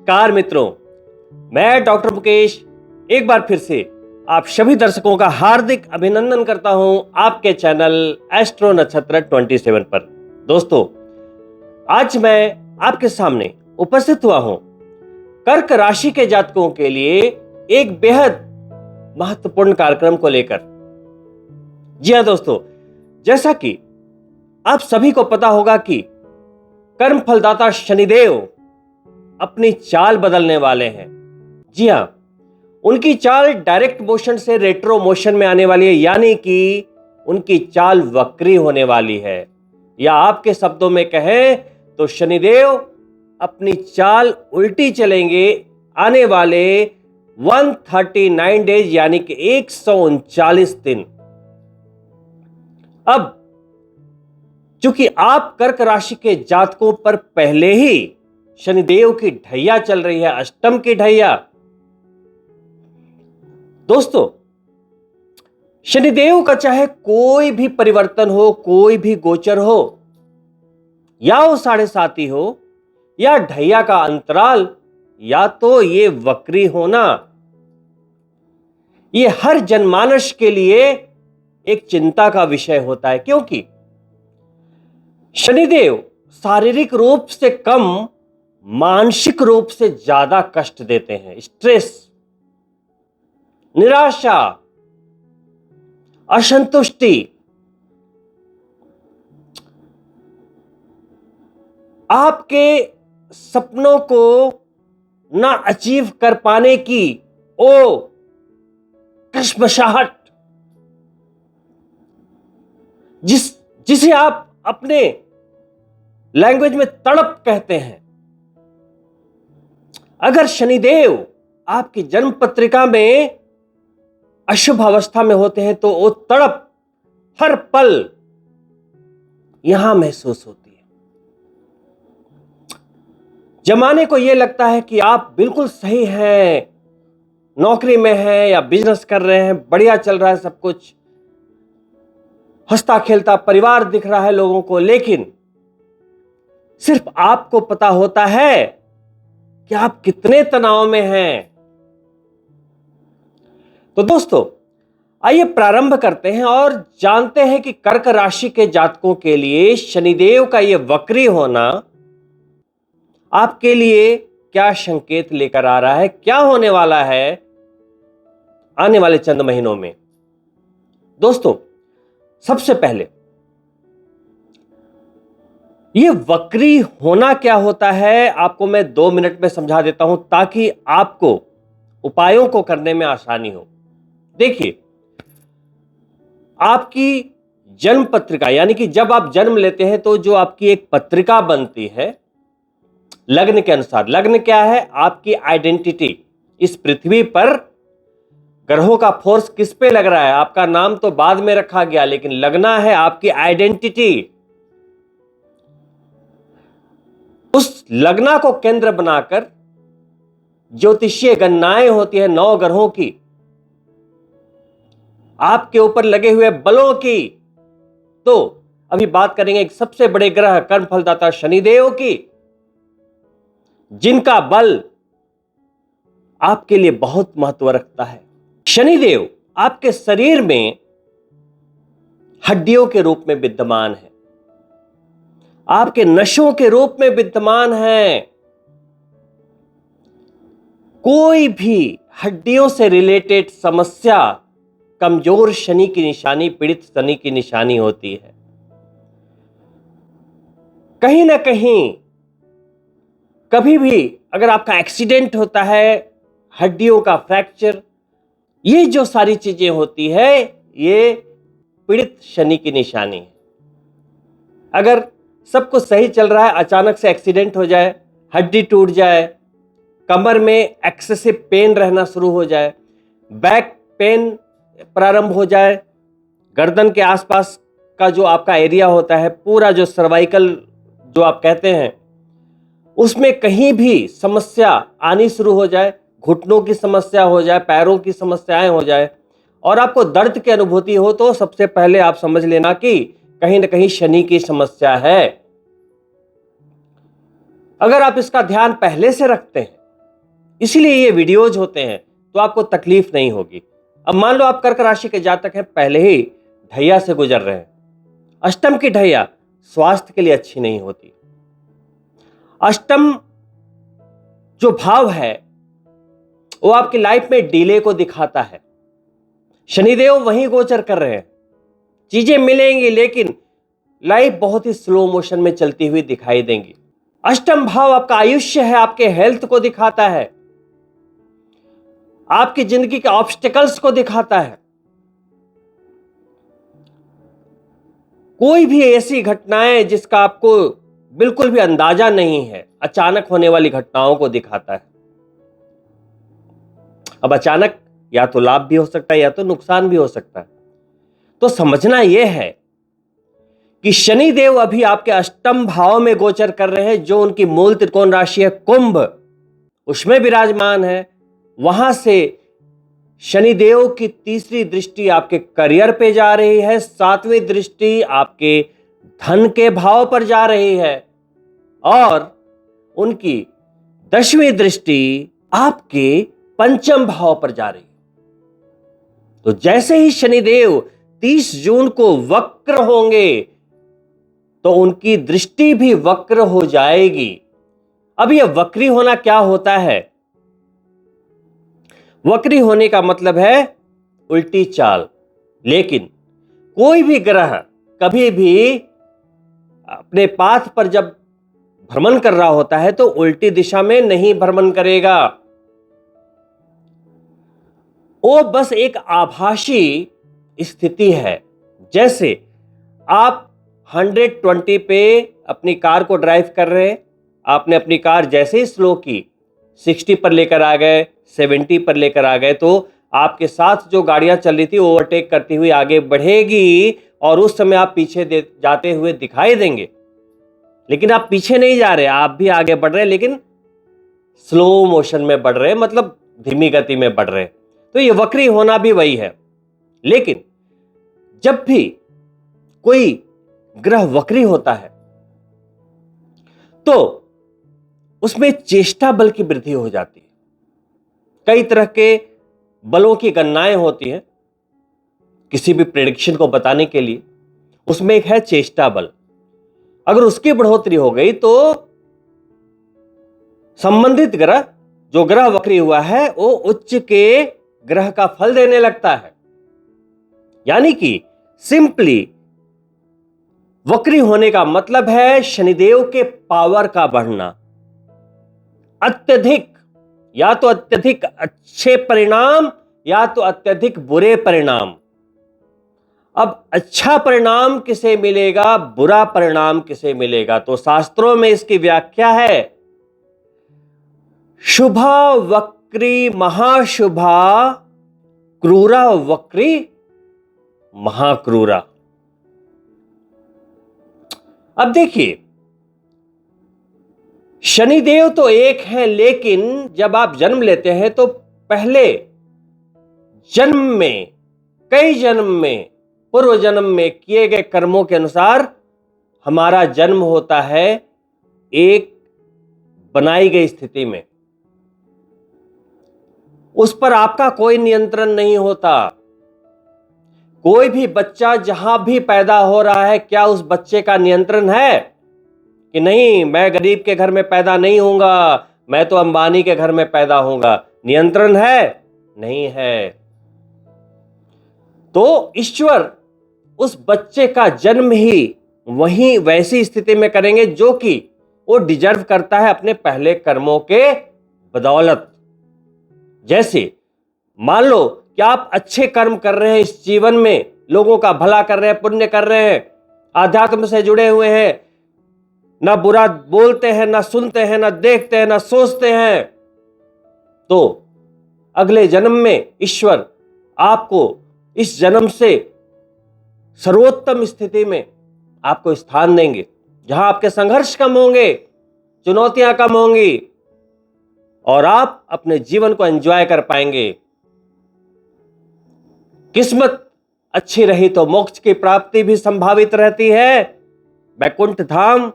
नमस्कार मित्रों, मैं डॉक्टर मुकेश एक बार फिर से आप सभी दर्शकों का हार्दिक अभिनंदन करता हूं आपके चैनल एस्ट्रो नक्षत्र 27 पर। दोस्तों, आज मैं आपके सामने उपस्थित हुआ हूं कर्क राशि के जातकों के लिए एक बेहद महत्वपूर्ण कार्यक्रम को लेकर। जी हां दोस्तों, जैसा कि आप सभी को पता होगा कि कर्म फलदाता शनिदेव अपनी चाल बदलने वाले हैं। जी हां, उनकी चाल डायरेक्ट मोशन से रेट्रो मोशन में आने वाली है, यानी कि उनकी चाल वक्री होने वाली है, या आपके शब्दों में कहें तो शनिदेव अपनी चाल उल्टी चलेंगे आने वाले 139 डेज यानी कि 139 दिन। अब चूंकि आप कर्क राशि के जातकों पर पहले ही शनिदेव की ढैया चल रही है, अष्टम की ढैया। दोस्तों, शनिदेव का चाहे कोई भी परिवर्तन हो, कोई भी गोचर हो, या वो 7.5 हो या ढैया का अंतराल, या तो ये वक्री होना, ये हर जनमानस के लिए एक चिंता का विषय होता है, क्योंकि शनिदेव शारीरिक रूप से कम मानसिक रूप से ज्यादा कष्ट देते हैं। स्ट्रेस, निराशा, असंतुष्टि, आपके सपनों को ना अचीव कर पाने की ओ कश्मशाहट, जिसे आप अपने लैंग्वेज में तड़प कहते हैं। अगर शनिदेव आपकी जन्म पत्रिका में अशुभ अवस्था में होते हैं तो वो तड़प हर पल यहां महसूस होती है। जमाने को यह लगता है कि आप बिल्कुल सही हैं, नौकरी में हैं या बिजनेस कर रहे हैं, बढ़िया चल रहा है सब कुछ, हंसता खेलता परिवार दिख रहा है लोगों को, लेकिन सिर्फ आपको पता होता है कि आप कितने तनाव में हैं। तो दोस्तों, आइए प्रारंभ करते हैं और जानते हैं कि कर्क राशि के जातकों के लिए शनिदेव का यह वक्री होना आपके लिए क्या संकेत लेकर आ रहा है, क्या होने वाला है आने वाले चंद महीनों में। दोस्तों, सबसे पहले ये वक्री होना क्या होता है आपको मैं 2 मिनट में समझा देता हूं, ताकि आपको उपायों को करने में आसानी हो। देखिए, आपकी जन्म पत्रिका, यानी कि जब आप जन्म लेते हैं तो जो आपकी एक पत्रिका बनती है लग्न के अनुसार। लग्न क्या है? आपकी आइडेंटिटी। इस पृथ्वी पर ग्रहों का फोर्स किस पे लग रहा है? आपका नाम तो बाद में रखा गया, लेकिन लगना है आपकी आइडेंटिटी। उस लगना को केंद्र बनाकर ज्योतिषीय गणनाएं होती है 9 ग्रहों की, आपके ऊपर लगे हुए बलों की। तो अभी बात करेंगे एक सबसे बड़े ग्रह कर्म फलदाता शनिदेव की, जिनका बल आपके लिए बहुत महत्व रखता है। शनिदेव आपके शरीर में हड्डियों के रूप में विद्यमान है, आपके नसों के रूप में विद्यमान है। कोई भी हड्डियों से रिलेटेड समस्या कमजोर शनि की निशानी, पीड़ित शनि की निशानी होती है। कहीं ना कहीं कभी भी अगर आपका एक्सीडेंट होता है, हड्डियों का फ्रैक्चर, ये जो सारी चीजें होती है, ये पीड़ित शनि की निशानी है। अगर सब कुछ सही चल रहा है, अचानक से एक्सीडेंट हो जाए, हड्डी टूट जाए, कमर में एक्सेसिव पेन रहना शुरू हो जाए, बैक पेन प्रारंभ हो जाए, गर्दन के आसपास का जो आपका एरिया होता है, पूरा जो सर्वाइकल जो आप कहते हैं, उसमें कहीं भी समस्या आनी शुरू हो जाए, घुटनों की समस्या हो जाए, पैरों की समस्याएं हो जाए, और आपको दर्द की अनुभूति हो, तो सबसे पहले आप समझ लेना कि कहीं ना कहीं शनि की समस्या है। अगर आप इसका ध्यान पहले से रखते हैं इसीलिए ये वीडियोज होते हैं, तो आपको तकलीफ नहीं होगी। अब मान लो आप कर्क राशि के जातक हैं, पहले ही ढैया से गुजर रहे हैं। अष्टम की ढैया स्वास्थ्य के लिए अच्छी नहीं होती। अष्टम जो भाव है वो आपकी लाइफ में डिले को दिखाता है। शनिदेव वहीं गोचर कर रहे हैं, चीजें मिलेंगी लेकिन लाइफ बहुत ही स्लो मोशन में चलती हुई दिखाई देंगी। अष्टम भाव आपका आयुष्य है, आपके हेल्थ को दिखाता है, आपकी जिंदगी के ऑब्स्टिकल्स को दिखाता है। कोई भी ऐसी घटनाएं जिसका आपको बिल्कुल भी अंदाजा नहीं है, अचानक होने वाली घटनाओं को दिखाता है। अब अचानक या तो लाभ भी हो सकता है या तो नुकसान भी हो सकता है। तो समझना यह है कि शनिदेव अभी आपके अष्टम भाव में गोचर कर रहे हैं, जो उनकी मूल त्रिकोण राशि है कुंभ, उसमें विराजमान है। वहां से शनिदेव की तीसरी दृष्टि आपके करियर पे जा रही है, सातवीं दृष्टि आपके धन के भाव पर जा रही है और उनकी 10वीं दृष्टि आपके पंचम भाव पर जा रही है। तो जैसे ही शनिदेव 30 जून को वक्र होंगे तो उनकी दृष्टि भी वक्र हो जाएगी। अब यह वक्री होना क्या होता है? वक्री होने का मतलब है उल्टी चाल। लेकिन कोई भी ग्रह कभी भी अपने पाथ पर जब भ्रमण कर रहा होता है तो उल्टी दिशा में नहीं भ्रमण करेगा। वो बस एक आभासी स्थिति है। जैसे आप 120 पे अपनी कार को ड्राइव कर रहे हैं, आपने अपनी कार जैसे ही स्लो की 60 पर लेकर आ गए, 70 पर लेकर आ गए, तो आपके साथ जो गाड़ियां चल रही थी ओवरटेक करती हुई आगे बढ़ेगी और उस समय आप पीछे जाते हुए दिखाई देंगे। लेकिन आप पीछे नहीं जा रहे, आप भी आगे बढ़ रहे हैं, लेकिन स्लो मोशन में बढ़ रहे हैं, मतलब धीमी गति में बढ़ रहे हैं। तो ये वक्री होना भी वही है। लेकिन जब भी कोई ग्रह वक्री होता है तो उसमें चेष्टा बल की वृद्धि हो जाती है। कई तरह के बलों की गणनाएं होती हैं किसी भी प्रेडिक्शन को बताने के लिए। उसमें एक है चेष्टा बल। अगर उसकी बढ़ोतरी हो गई तो संबंधित ग्रह, जो ग्रह वक्री हुआ है, वो उच्च के ग्रह का फल देने लगता है। यानी कि सिंपली वक्री होने का मतलब है शनिदेव के पावर का बढ़ना। अत्यधिक, या तो अत्यधिक अच्छे परिणाम या तो अत्यधिक बुरे परिणाम। अब अच्छा परिणाम किसे मिलेगा, बुरा परिणाम किसे मिलेगा? तो शास्त्रों में इसकी व्याख्या है, शुभा वक्री महाशुभा, क्रूरा वक्री महाक्रूरा। अब देखिए, शनिदेव तो एक है, लेकिन जब आप जन्म लेते हैं तो पहले जन्म में, कई जन्म में, पूर्व जन्म में किए गए कर्मों के अनुसार हमारा जन्म होता है एक बनाई गई स्थिति में। उस पर आपका कोई नियंत्रण नहीं होता। कोई भी बच्चा जहां भी पैदा हो रहा है, क्या उस बच्चे का नियंत्रण है कि नहीं मैं गरीब के घर में पैदा नहीं होऊंगा, मैं तो अंबानी के घर में पैदा होऊंगा? नियंत्रण है? नहीं है। तो ईश्वर उस बच्चे का जन्म ही वहीं वैसी स्थिति में करेंगे जो कि वो डिजर्व करता है अपने पहले कर्मों के बदौलत। जैसे मान लो कि आप अच्छे कर्म कर रहे हैं इस जीवन में, लोगों का भला कर रहे हैं, पुण्य कर रहे हैं, आध्यात्म से जुड़े हुए हैं, ना बुरा बोलते हैं, ना सुनते हैं, ना देखते हैं, ना सोचते हैं, तो अगले जन्म में ईश्वर आपको इस जन्म से सर्वोत्तम स्थिति में आपको स्थान देंगे, जहां आपके संघर्ष कम होंगे, चुनौतियां कम होंगी और आप अपने जीवन को एंजॉय कर पाएंगे। किस्मत अच्छी रही तो मोक्ष की प्राप्ति भी संभावित रहती है, वैकुंठ धाम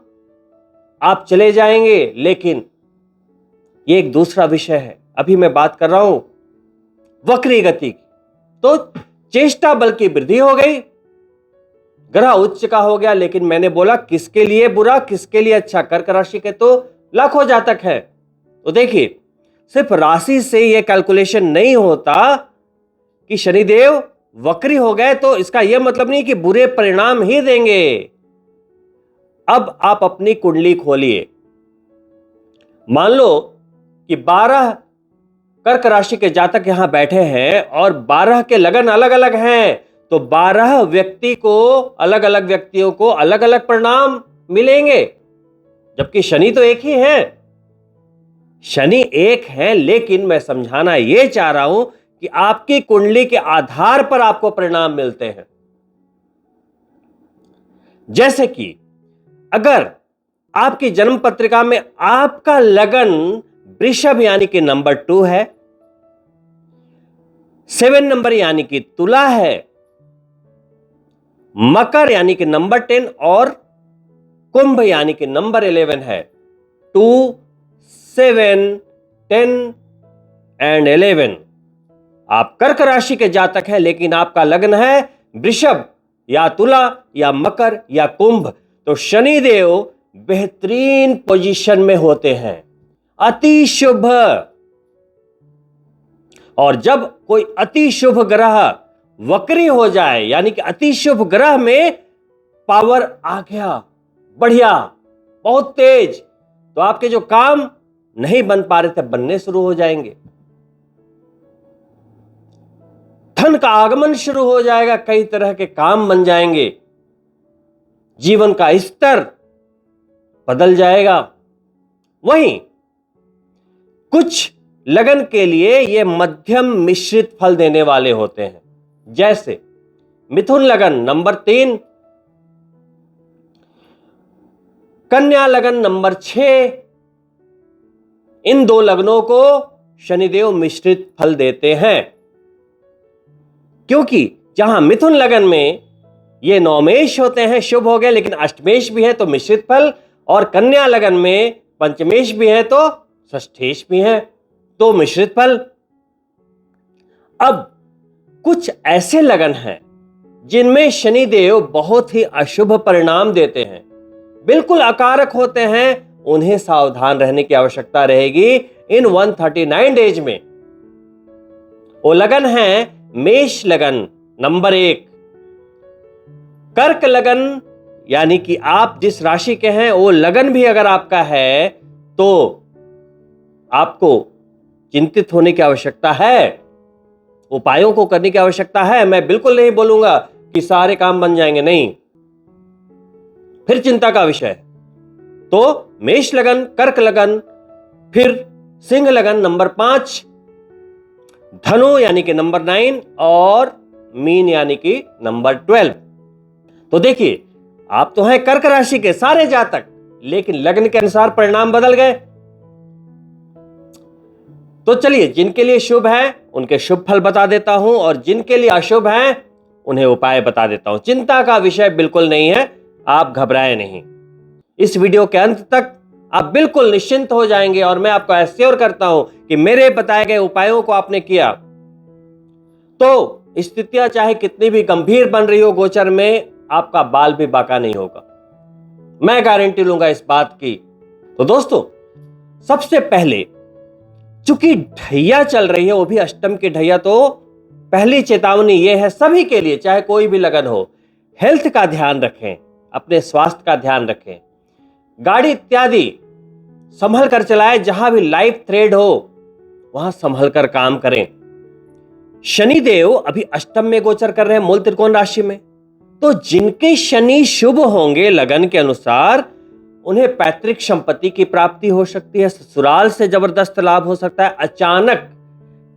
आप चले जाएंगे। लेकिन ये एक दूसरा विषय है, अभी मैं बात कर रहा हूं वक्री गति की, तो चेष्टा बल की वृद्धि हो गई, ग्रह उच्च का हो गया। लेकिन मैंने बोला किसके लिए बुरा किसके लिए अच्छा, कर्क राशि के तो लाखों जातक है। तो देखिए, सिर्फ राशि से यह कैलकुलेशन नहीं होता कि शनिदेव वक्री हो गए तो इसका यह मतलब नहीं कि बुरे परिणाम ही देंगे। अब आप अपनी कुंडली खोलिए, मान लो कि 12 कर्क राशि के जातक यहां बैठे हैं और 12 के लगन अलग अलग हैं, तो 12 व्यक्ति को अलग अलग व्यक्तियों को अलग अलग परिणाम मिलेंगे, जबकि शनि तो एक ही है। शनि एक है, लेकिन मैं समझाना यह चाह रहा हूं कि आपकी कुंडली के आधार पर आपको परिणाम मिलते हैं। जैसे कि अगर आपकी जन्म पत्रिका में आपका लगन वृषभ यानी कि नंबर 2 है, 7 नंबर यानी कि तुला है, मकर यानी कि नंबर 10 और कुंभ यानी कि नंबर 11 है, 2, 7, 10 एंड 11, आप कर्क राशि के जातक हैं लेकिन आपका लग्न है वृषभ या तुला या मकर या कुंभ, तो शनिदेव बेहतरीन पोजीशन में होते हैं, अति शुभ। और जब कोई अति शुभ ग्रह वक्री हो जाए यानी कि अति शुभ ग्रह में पावर आ गया, बढ़िया, बहुत तेज, तो आपके जो काम नहीं बन पा रहे थे बनने शुरू हो जाएंगे, धन का आगमन शुरू हो जाएगा, कई तरह के काम बन जाएंगे, जीवन का स्तर बदल जाएगा। वहीं कुछ लगन के लिए ये मध्यम मिश्रित फल देने वाले होते हैं, जैसे मिथुन लगन नंबर 3, कन्या लगन नंबर 6, इन 2 लग्नों को शनिदेव मिश्रित फल देते हैं, क्योंकि जहां मिथुन लगन में ये नवमेश होते हैं, शुभ हो गए, लेकिन अष्टमेश भी है तो मिश्रित फल, और कन्या लगन में पंचमेश भी है तो षष्ठेश भी है तो मिश्रित फल। अब कुछ ऐसे लगन हैं जिनमें शनिदेव बहुत ही अशुभ परिणाम देते हैं, बिल्कुल अकारक होते हैं, उन्हें सावधान रहने की आवश्यकता रहेगी इन 139 डेज में। वो लगन है मेष लगन नंबर 1, कर्क लगन यानी कि आप जिस राशि के हैं वो लगन भी अगर आपका है तो आपको चिंतित होने की आवश्यकता है, उपायों को करने की आवश्यकता है। मैं बिल्कुल नहीं बोलूंगा कि सारे काम बन जाएंगे, नहीं, फिर चिंता का विषय है। तो मेष लगन, कर्क लगन, फिर सिंह लगन नंबर 5, धनु यानी कि नंबर 9 और मीन यानी कि नंबर 12। तो देखिए, आप तो हैं कर्क राशि के सारे जातक, लेकिन लग्न के अनुसार परिणाम बदल गए। तो चलिए, जिनके लिए शुभ है उनके शुभ फल बता देता हूं और जिनके लिए अशुभ है उन्हें उपाय बता देता हूं। चिंता का विषय बिल्कुल नहीं है, आप घबराएं नहीं। इस वीडियो के अंत तक आप बिल्कुल निश्चिंत हो जाएंगे और मैं आपको एश्योर करता हूं कि मेरे बताए गए उपायों को आपने किया तो स्थितियां चाहे कितनी भी गंभीर बन रही हो गोचर में, आपका बाल भी बाका नहीं होगा, मैं गारंटी लूंगा इस बात की। तो दोस्तों, सबसे पहले चूंकि ढैया चल रही है, वो भी अष्टम की ढैया, तो पहली चेतावनी यह है सभी के लिए, चाहे कोई भी लगन हो, हेल्थ का ध्यान रखें, अपने स्वास्थ्य का ध्यान रखें, गाड़ी इत्यादि संभल कर चलाएं, जहां भी लाइफ थ्रेड हो वहां संभल कर काम करें। शनिदेव अभी अष्टम में गोचर कर रहे हैं मूल त्रिकोण राशि में, तो जिनके शनि शुभ होंगे लगन के अनुसार, उन्हें पैतृक संपत्ति की प्राप्ति हो सकती है, ससुराल से जबरदस्त लाभ हो सकता है, अचानक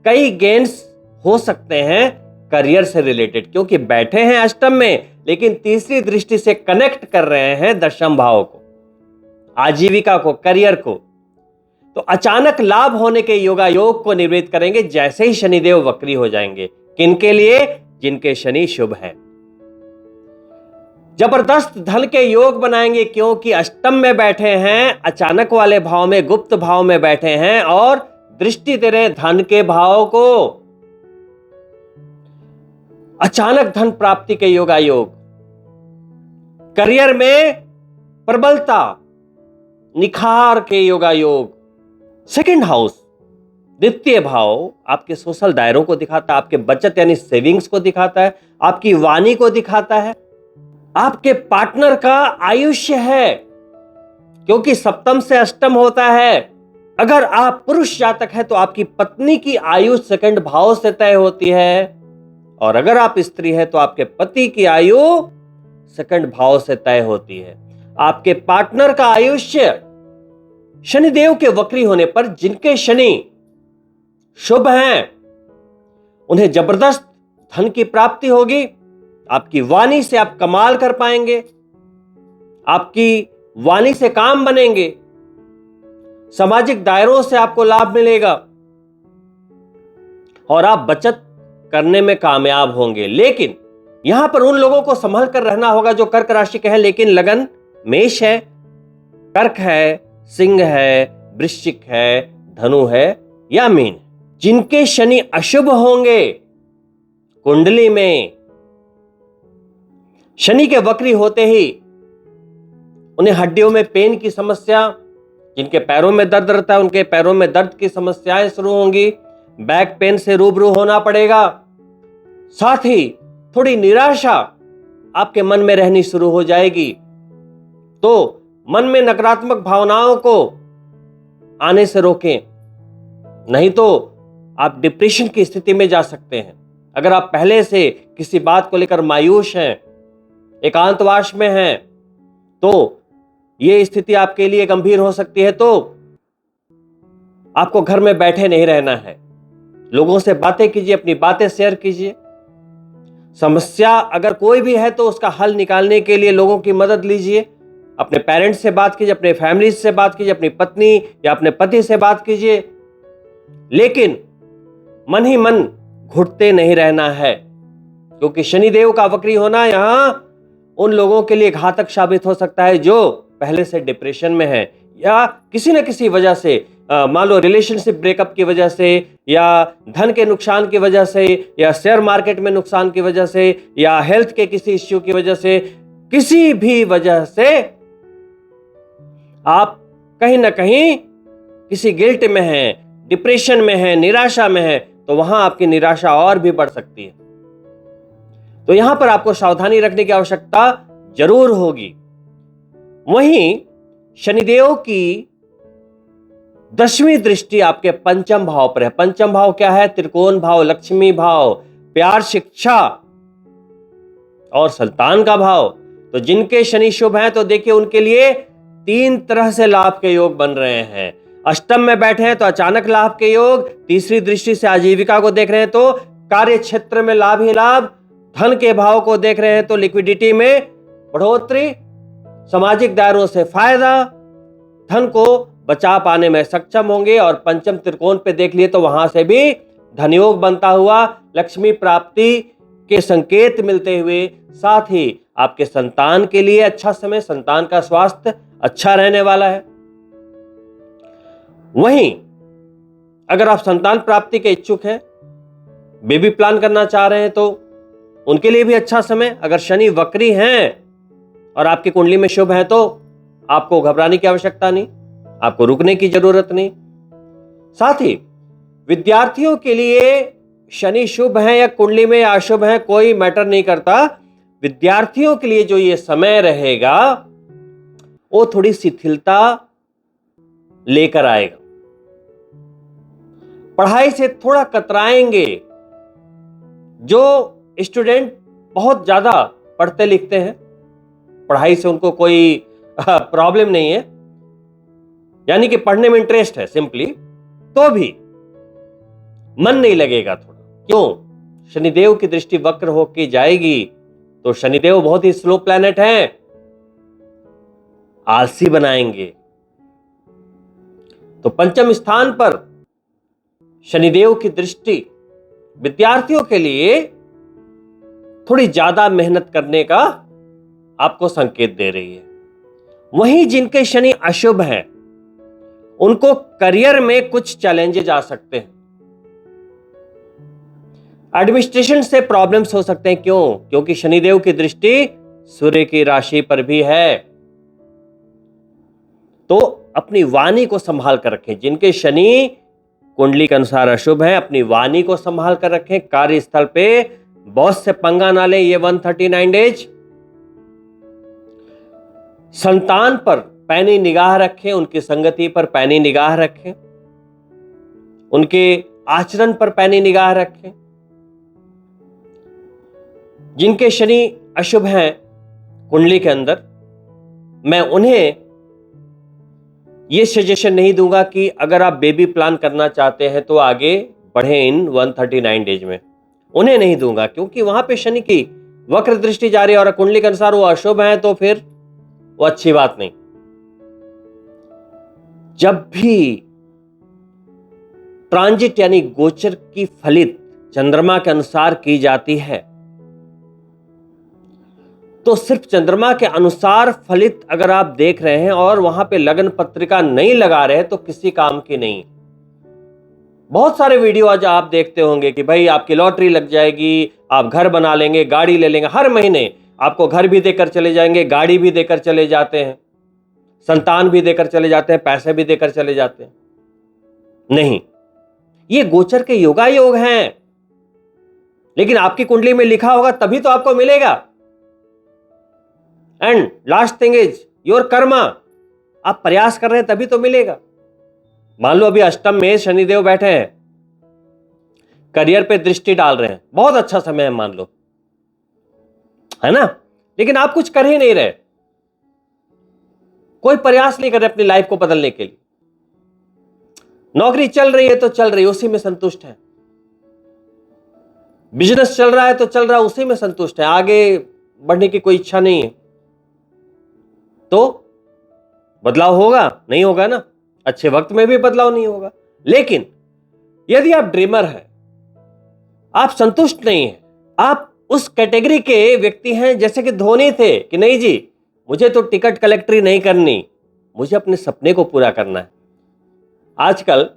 कई गेन्स हो सकते हैं करियर से रिलेटेड, क्योंकि बैठे हैं अष्टम में लेकिन तीसरी दृष्टि से कनेक्ट कर रहे हैं दशम भाव को, आजीविका को, करियर को, तो अचानक लाभ होने के योगायोग को निर्मित करेंगे जैसे ही शनिदेव वक्री हो जाएंगे। किनके लिए? जिनके शनि शुभ है, जबरदस्त धन के योग बनाएंगे, क्योंकि अष्टम में बैठे हैं, अचानक वाले भाव में, गुप्त भाव में बैठे हैं और दृष्टि दे रहे हैं धन के भाव को। अचानक धन प्राप्ति के योगायोग, करियर में प्रबलता, निखार के योगायोग। सेकंड हाउस, द्वितीय भाव, आपके सोशल दायरों को दिखाता है, आपके बचत यानी सेविंग्स को दिखाता है, आपकी वाणी को दिखाता है, आपके पार्टनर का आयुष्य है, क्योंकि सप्तम से अष्टम होता है। अगर आप पुरुष जातक है तो आपकी पत्नी की आयु सेकंड भाव से तय होती है, और अगर आप स्त्री है तो आपके पति की आयु सेकंड भाव से तय होती है। आपके पार्टनर का आयुष्य शनिदेव के वक्री होने पर, जिनके शनि शुभ हैं, उन्हें जबरदस्त धन की प्राप्ति होगी। आपकी वाणी से आप कमाल कर पाएंगे, आपकी वाणी से काम बनेंगे, सामाजिक दायरों से आपको लाभ मिलेगा और आप बचत करने में कामयाब होंगे। लेकिन यहां पर उन लोगों को संभल कर रहना होगा जो कर्क राशि के हैं, लेकिन लगन मेष है, कर्क है, सिंह है, वृश्चिक है, धनु है या मीन। जिनके शनि अशुभ होंगे, कुंडली में शनि के वक्री होते ही उन्हें हड्डियों में पेन की समस्या, जिनके पैरों में दर्द रहता है उनके पैरों में दर्द की समस्याएं शुरू होंगी, बैक पेन से रूबरू होना पड़ेगा। साथ ही थोड़ी निराशा आपके मन में रहनी शुरू हो जाएगी। तो मन में नकारात्मक भावनाओं को आने से रोकें, नहीं तो आप डिप्रेशन की स्थिति में जा सकते हैं। अगर आप पहले से किसी बात को लेकर मायूस हैं, एकांतवास में हैं, तो यह स्थिति आपके लिए गंभीर हो सकती है। तो आपको घर में बैठे नहीं रहना है, लोगों से बातें कीजिए, अपनी बातें शेयर कीजिए। समस्या अगर कोई भी है तो उसका हल निकालने के लिए लोगों की मदद लीजिए। अपने पेरेंट्स से बात कीजिए, अपने फैमिली से बात कीजिए, अपनी पत्नी या अपने पति से बात कीजिए, लेकिन मन ही मन घुटते नहीं रहना है, क्योंकि शनिदेव का वक्री होना यहां उन लोगों के लिए घातक साबित हो सकता है जो पहले से डिप्रेशन में है या किसी न किसी वजह से, मान लो रिलेशनशिप ब्रेकअप की वजह से, या धन के नुकसान की वजह से, या शेयर मार्केट में नुकसान की वजह से, या हेल्थ के किसी इश्यू की वजह से, किसी भी वजह से आप कहीं ना कहीं किसी गिल्ट में हैं, डिप्रेशन में हैं, निराशा में हैं, तो वहां आपकी निराशा और भी बढ़ सकती है। तो यहां पर आपको सावधानी रखने की आवश्यकता जरूर होगी। वहीं शनिदेव की 10वीं दृष्टि आपके पंचम भाव पर है। पंचम भाव क्या है? त्रिकोण भाव, लक्ष्मी भाव, प्यार, शिक्षा और संतान का भाव। तो जिनके शनि शुभ हैं तो देखिए उनके लिए 3 तरह से लाभ के योग बन रहे हैं। अष्टम में बैठे हैं तो अचानक लाभ के योग, तीसरी दृष्टि से आजीविका को देख रहे हैं तो कार्य क्षेत्र में लाभ ही लाभ, धन के भाव को देख रहे हैं तो लिक्विडिटी में बढ़ोतरी, सामाजिक दायरों से फायदा, धन को बचा पाने में सक्षम होंगे। और पंचम त्रिकोण पे देख लिए तो वहां से भी धनयोग बनता हुआ लक्ष्मी प्राप्ति के संकेत मिलते हुए, साथ ही आपके संतान के लिए अच्छा समय, संतान का स्वास्थ्य अच्छा रहने वाला है। वहीं अगर आप संतान प्राप्ति के इच्छुक हैं, बेबी प्लान करना चाह रहे हैं, तो उनके लिए भी अच्छा समय। अगर शनि वक्री हैं और आपकी कुंडली में शुभ है तो आपको घबराने की आवश्यकता नहीं, आपको रुकने की जरूरत नहीं। साथ ही विद्यार्थियों के लिए शनि शुभ है या कुंडली में अशुभ है, कोई मैटर नहीं करता। विद्यार्थियों के लिए जो ये समय रहेगा वो थोड़ी शिथिलता लेकर आएगा, पढ़ाई से थोड़ा कतराएंगे। जो स्टूडेंट बहुत ज्यादा पढ़ते लिखते हैं, पढ़ाई से उनको कोई प्रॉब्लम नहीं है, यानी कि पढ़ने में इंटरेस्ट है सिंपली, तो भी मन नहीं लगेगा थोड़ा। क्यों? शनिदेव की दृष्टि वक्र होके जाएगी, तो शनिदेव बहुत ही स्लो प्लैनेट हैं, आलसी बनाएंगे। तो पंचम स्थान पर शनिदेव की दृष्टि विद्यार्थियों के लिए थोड़ी ज्यादा मेहनत करने का आपको संकेत दे रही है। वहीं जिनके शनि अशुभ हैं उनको करियर में कुछ चैलेंजेस आ सकते हैं, एडमिनिस्ट्रेशन से प्रॉब्लम्स हो सकते हैं। क्यों? क्योंकि शनिदेव की दृष्टि सूर्य की राशि पर भी है। तो अपनी वाणी को संभाल कर रखें। जिनके शनि कुंडली के अनुसार अशुभ है, अपनी वाणी को संभाल कर रखें। कार्यस्थल पे बॉस से पंगा ना लें ये 139 डेज। संतान पर पैनी निगाह रखें, उनकी संगति पर पैनी निगाह रखें, उनके आचरण पर पैनी निगाह रखें। जिनके शनि अशुभ हैं कुंडली के अंदर, मैं उन्हें यह सजेशन नहीं दूंगा कि अगर आप बेबी प्लान करना चाहते हैं तो आगे बढ़े इन 139 डेज में, उन्हें नहीं दूंगा। क्योंकि वहां पे शनि की वक्र दृष्टि जा रही है और कुंडली के अनुसार वो अशुभ है, तो फिर वो अच्छी बात नहीं। जब भी ट्रांजिट यानी गोचर की फलित चंद्रमा के अनुसार की जाती है, तो सिर्फ चंद्रमा के अनुसार फलित अगर आप देख रहे हैं और वहां पे लगन पत्रिका नहीं लगा रहे तो किसी काम की नहीं। बहुत सारे वीडियो आज आप देखते होंगे कि भाई आपकी लॉटरी लग जाएगी, आप घर बना लेंगे, गाड़ी ले लेंगे। हर महीने आपको घर भी देकर चले जाएंगे, गाड़ी भी देकर चले जाते हैं, संतान भी देकर चले जाते हैं, पैसे भी देकर चले जाते हैं। नहीं, ये गोचर के योगायोग हैं, लेकिन आपकी कुंडली में लिखा होगा तभी तो आपको मिलेगा। And last thing is your Karma. आप प्रयास कर रहे हैं तभी तो मिलेगा। मान लो अभी अष्टम में शनिदेव बैठे हैं, करियर पे दृष्टि डाल रहे हैं, बहुत अच्छा समय है मान लो, है ना, लेकिन आप कुछ कर ही नहीं रहे, कोई प्रयास नहीं कर रहे अपनी लाइफ को बदलने के लिए। नौकरी चल रही है तो चल रही है, उसी में संतुष्ट है। बिजनेस चल रहा है तो चल रहा है, उसी में संतुष्ट है, आगे बढ़ने की कोई इच्छा नहीं है। तो बदलाव होगा? नहीं होगा ना, अच्छे वक्त में भी बदलाव नहीं होगा। लेकिन यदि आप ड्रीमर हैं, आप संतुष्ट नहीं हैं, आप उस कैटेगरी के व्यक्ति हैं जैसे कि धोनी थे कि नहीं जी मुझे तो टिकट कलेक्टरी नहीं करनी, मुझे अपने सपने को पूरा करना है। आजकल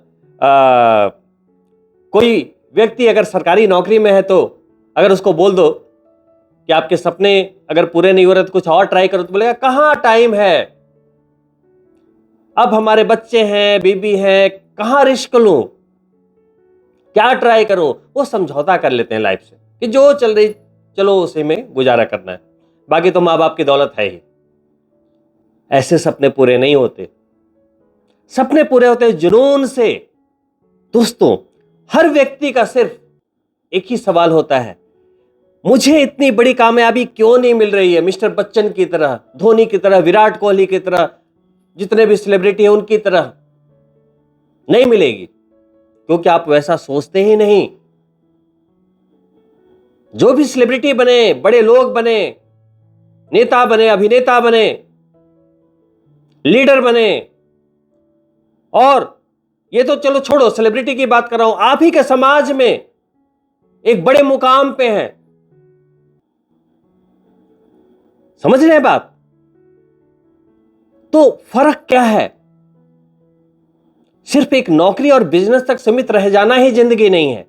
कोई व्यक्ति अगर सरकारी नौकरी में है तो अगर उसको बोल दो कि आपके सपने अगर पूरे नहीं हो रहे तो कुछ और ट्राई करो, तो बोलेगा कहां टाइम है, अब हमारे बच्चे हैं, बीबी है, कहां रिस्क लूं, क्या ट्राई करूं। वो समझौता कर लेते हैं लाइफ से कि जो चल रही चलो उसी में गुजारा करना है, बाकी तो मां बाप की दौलत है ही। ऐसे सपने पूरे नहीं होते। सपने पूरे होते हैं जुनून से। दोस्तों, हर व्यक्ति का सिर्फ एक ही सवाल होता है, मुझे इतनी बड़ी कामयाबी क्यों नहीं मिल रही है, मिस्टर बच्चन की तरह, धोनी की तरह, विराट कोहली की तरह, जितने भी सेलिब्रिटी हैं उनकी तरह नहीं मिलेगी, क्योंकि आप वैसा सोचते ही नहीं। जो भी सेलिब्रिटी बने, बड़े लोग बने, नेता बने, अभिनेता बने, लीडर बने, और ये तो चलो छोड़ो, सेलिब्रिटी की बात कर रहा हूं, आप ही के समाज में एक बड़े मुकाम पे हैं, समझ रहे हैं बात? तो फर्क क्या है? सिर्फ एक नौकरी और बिजनेस तक सीमित रह जाना ही जिंदगी नहीं है।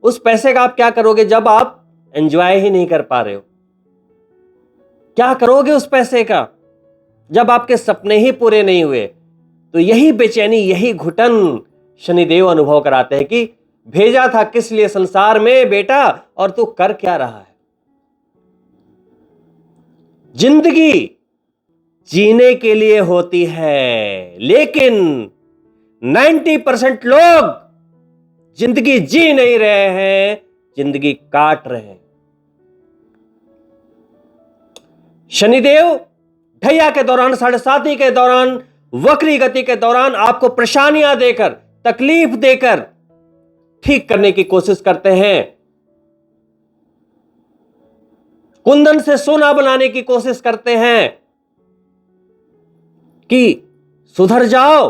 उस पैसे का आप क्या करोगे जब आप एंजॉय ही नहीं कर पा रहे हो? क्या करोगे उस पैसे का जब आपके सपने ही पूरे नहीं हुए? तो यही बेचैनी, यही घुटन शनिदेव अनुभव कराते हैं कि भेजा था किस लिए संसार में बेटा, और तू कर क्या रहा है। जिंदगी जीने के लिए होती है, लेकिन 90% लोग जिंदगी जी नहीं रहे हैं, जिंदगी काट रहे हैं। शनिदेव ढैया के दौरान, 7.5 के दौरान, वक्री गति के दौरान आपको परेशानियां देकर, तकलीफ देकर ठीक करने की कोशिश करते हैं, कुंदन से सोना बनाने की कोशिश करते हैं कि सुधर जाओ,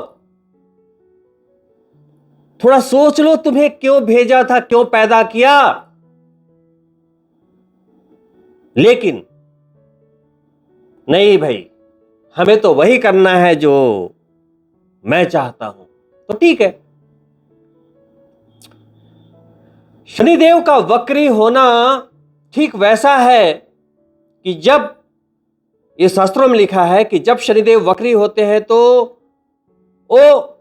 थोड़ा सोच लो तुम्हें क्यों भेजा था, क्यों पैदा किया। लेकिन नहीं भाई, हमें तो वही करना है जो मैं चाहता हूं, तो ठीक है। शनिदेव का वक्री होना ठीक वैसा है कि जब, ये शास्त्रों में लिखा है कि जब शनिदेव वक्री होते हैं तो वो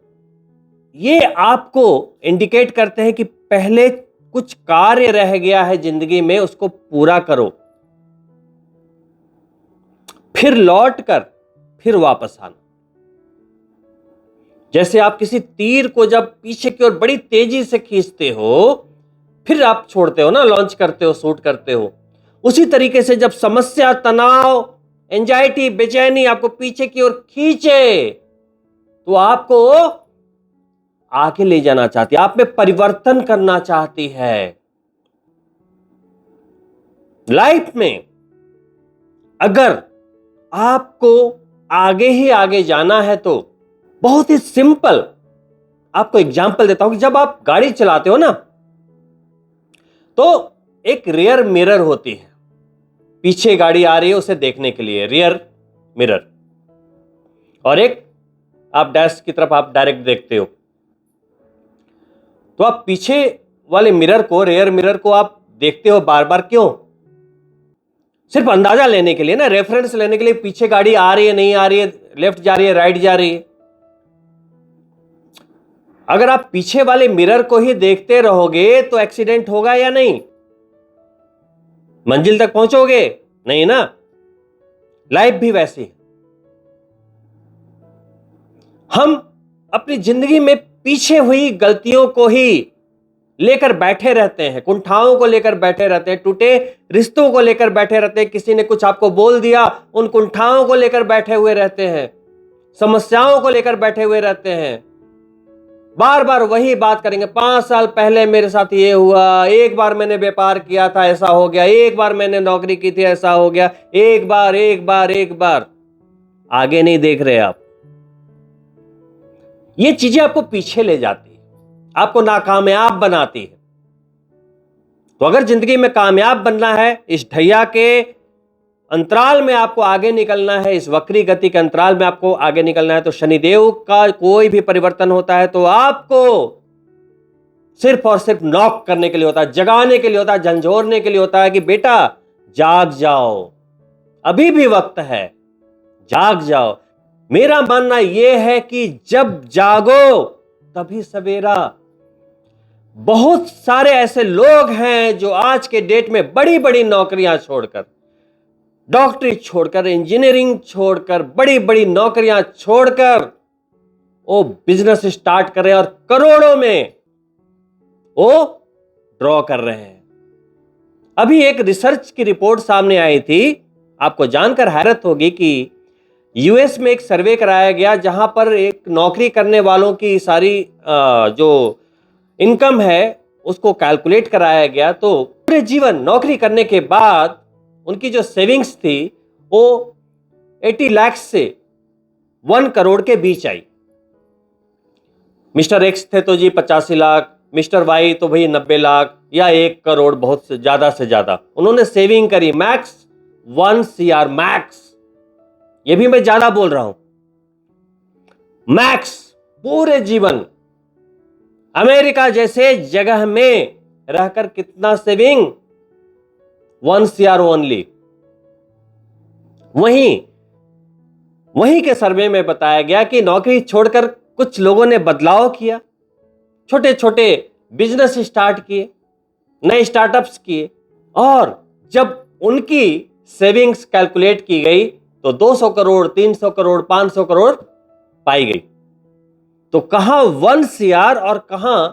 ये आपको इंडिकेट करते हैं कि पहले कुछ कार्य रह गया है जिंदगी में, उसको पूरा करो, फिर लौट कर फिर वापस आना। जैसे आप किसी तीर को जब पीछे की ओर बड़ी तेजी से खींचते हो, फिर आप छोड़ते हो ना, लॉन्च करते हो, शूट करते हो, उसी तरीके से जब समस्या, तनाव, एंजाइटी, बेचैनी आपको पीछे की ओर खींचे तो आपको आगे ले जाना चाहती है, आप में परिवर्तन करना चाहती है। लाइफ में अगर आपको आगे ही आगे जाना है तो बहुत ही सिंपल आपको एग्जांपल देता हूं कि जब आप गाड़ी चलाते हो ना, तो एक रियर मिरर होती है, पीछे गाड़ी आ रही है उसे देखने के लिए रियर मिरर, और एक आप डैश की तरफ आप डायरेक्ट देखते हो। तो आप पीछे वाले मिरर को, रियर मिरर को आप देखते हो बार बार, क्यों? सिर्फ अंदाजा लेने के लिए ना, रेफरेंस लेने के लिए, पीछे गाड़ी आ रही है नहीं आ रही है, लेफ्ट जा रही है राइट जा रही है। अगर आप पीछे वाले मिरर को ही देखते रहोगे तो एक्सीडेंट होगा या नहीं? मंजिल तक पहुंचोगे नहीं ना। लाइफ भी वैसी है। हम अपनी जिंदगी में पीछे हुई गलतियों को ही लेकर बैठे रहते हैं, कुंठाओं को लेकर बैठे रहते हैं, टूटे रिश्तों को लेकर बैठे रहते हैं, किसी ने कुछ आपको बोल दिया उन कुंठाओं को लेकर बैठे हुए रहते हैं, समस्याओं को लेकर बैठे हुए रहते हैं, बार बार वही बात करेंगे। 5 साल पहले मेरे साथ ये हुआ, एक बार मैंने व्यापार किया था ऐसा हो गया, एक बार मैंने नौकरी की थी ऐसा हो गया, एक बार एक बार एक बार। आगे नहीं देख रहे आप। ये चीजें आपको पीछे ले जाती है, आपको नाकामयाब बनाती है। तो अगर जिंदगी में कामयाब बनना है, इस ढैया के अंतराल में आपको आगे निकलना है, इस वक्री गति के अंतराल में आपको आगे निकलना है, तो शनिदेव का कोई भी परिवर्तन होता है तो आपको सिर्फ और सिर्फ नॉक करने के लिए होता है, जगाने के लिए होता है, झंझोरने के लिए होता है कि बेटा जाग जाओ, अभी भी वक्त है, जाग जाओ। मेरा मानना यह है कि जब जागो तभी सवेरा। बहुत सारे ऐसे लोग हैं जो आज के डेट में बड़ी बड़ी नौकरियां छोड़कर, डॉक्टरी छोड़कर, इंजीनियरिंग छोड़कर, बड़ी बड़ी नौकरियां छोड़कर वो बिजनेस स्टार्ट कर रहे हैं और करोड़ों में वो ड्रॉ कर रहे हैं। अभी एक रिसर्च की रिपोर्ट सामने आई थी, आपको जानकर हैरत होगी कि यूएस में एक सर्वे कराया गया जहां पर एक नौकरी करने वालों की सारी जो इनकम है उसको कैलकुलेट कराया गया, तो पूरे जीवन नौकरी करने के बाद उनकी जो सेविंग्स थी वो 80 लाख से 1 करोड़ के बीच आई। मिस्टर एक्स थे तो जी 85 लाख, मिस्टर वाई तो भाई 90 लाख या 1 करोड़, बहुत से ज्यादा उन्होंने सेविंग करी। मैक्स 1 CR, मैक्स, ये भी मैं ज्यादा बोल रहा हूं, मैक्स पूरे जीवन अमेरिका जैसे जगह में रहकर कितना सेविंग, 1 CR ओनली। वहीं के सर्वे में बताया गया कि नौकरी छोड़कर कुछ लोगों ने बदलाव किया, छोटे छोटे बिजनेस स्टार्ट किए, नए स्टार्टअप्स किए, और जब उनकी सेविंग्स कैलकुलेट की गई तो 200 करोड़, 300 करोड़, 500 करोड़ पाई गई। तो कहां 1 CR और कहां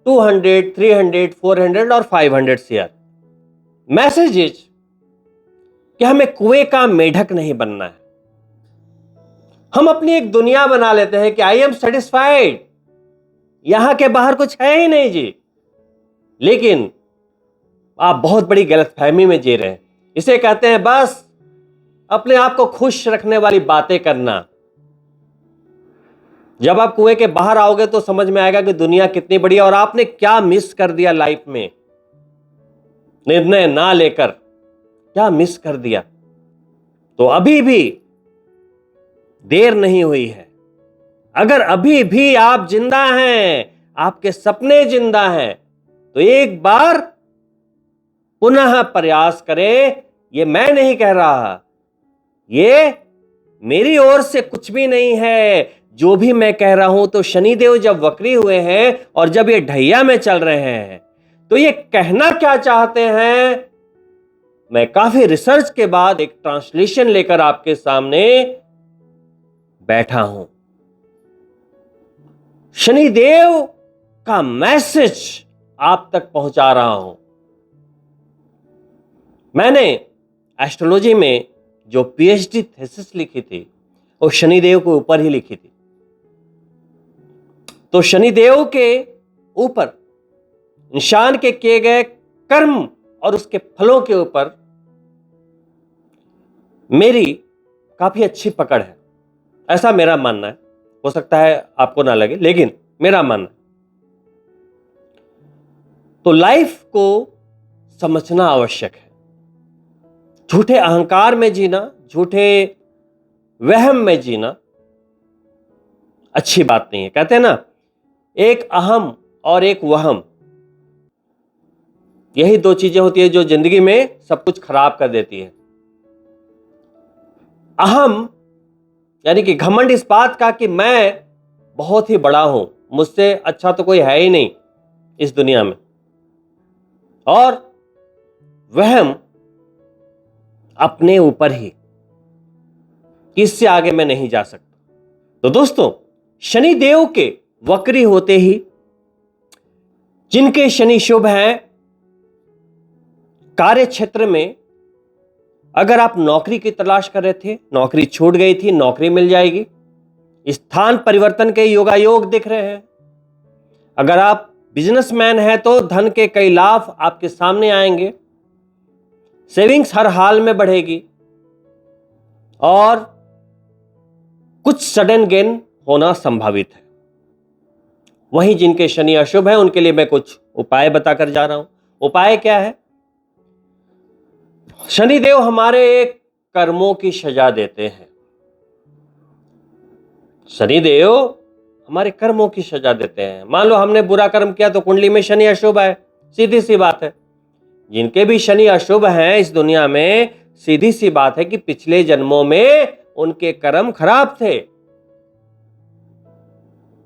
200, 300, 400 और 500 CR। मैसेज इज कि हमें कुएं का मेढक नहीं बनना है। हम अपनी एक दुनिया बना लेते हैं कि आई एम सेटिस्फाइड, यहां के बाहर कुछ है ही नहीं जी। लेकिन आप बहुत बड़ी गलतफहमी में जी रहे हैं। इसे कहते हैं बस अपने आप को खुश रखने वाली बातें करना। जब आप कुएं के बाहर आओगे तो समझ में आएगा कि दुनिया कितनी बड़ी है और आपने क्या मिस कर दिया लाइफ में, निर्णय ना लेकर क्या मिस कर दिया। तो अभी भी देर नहीं हुई है, अगर अभी भी आप जिंदा हैं, आपके सपने जिंदा हैं, तो एक बार पुनः प्रयास करें। ये मैं नहीं कह रहा, ये मेरी ओर से कुछ भी नहीं है। जो भी मैं कह रहा हूं, तो शनिदेव जब वक्री हुए हैं और जब ये ढैया में चल रहे हैं, तो ये कहना क्या चाहते हैं, मैं काफी रिसर्च के बाद एक ट्रांसलेशन लेकर आपके सामने बैठा हूं। शनिदेव का मैसेज आप तक पहुंचा रहा हूं। मैंने एस्ट्रोलॉजी में जो पीएचडी थीसिस लिखी थी, वो शनिदेव के ऊपर ही लिखी थी। तो शनिदेव के ऊपर इंसान के किए गए कर्म और उसके फलों के ऊपर मेरी काफी अच्छी पकड़ है, ऐसा मेरा मानना है। हो सकता है आपको ना लगे, लेकिन मेरा मानना है। तो लाइफ को समझना आवश्यक है। झूठे अहंकार में जीना, झूठे वहम में जीना अच्छी बात नहीं है। कहते हैं ना, एक अहम और एक वहम, यही दो चीजें होती है जो जिंदगी में सब कुछ खराब कर देती है। अहम यानी कि घमंड इस बात का कि मैं बहुत ही बड़ा हूं, मुझसे अच्छा तो कोई है ही नहीं इस दुनिया में। और वहम अपने ऊपर ही, इससे आगे मैं नहीं जा सकता। तो दोस्तों, शनिदेव के वक्री होते ही जिनके शनि शुभ हैं, कार्य क्षेत्र में अगर आप नौकरी की तलाश कर रहे थे, नौकरी छूट गई थी, नौकरी मिल जाएगी। स्थान परिवर्तन के योगायोग दिख रहे हैं। अगर आप बिजनेसमैन हैं तो धन के कई लाभ आपके सामने आएंगे। सेविंग्स हर हाल में बढ़ेगी और कुछ सडन गेन होना संभावित है। वहीं जिनके शनि अशुभ है, उनके लिए मैं कुछ उपाय बताकर जा रहा हूं। उपाय क्या है? शनिदेव हमारे कर्मों की सजा देते हैं। शनिदेव हमारे कर्मों की सजा देते हैं। मान लो हमने बुरा कर्म किया तो कुंडली में शनि अशुभ है, सीधी सी बात है। जिनके भी शनि अशुभ हैं इस दुनिया में, सीधी सी बात है कि पिछले जन्मों में उनके कर्म खराब थे,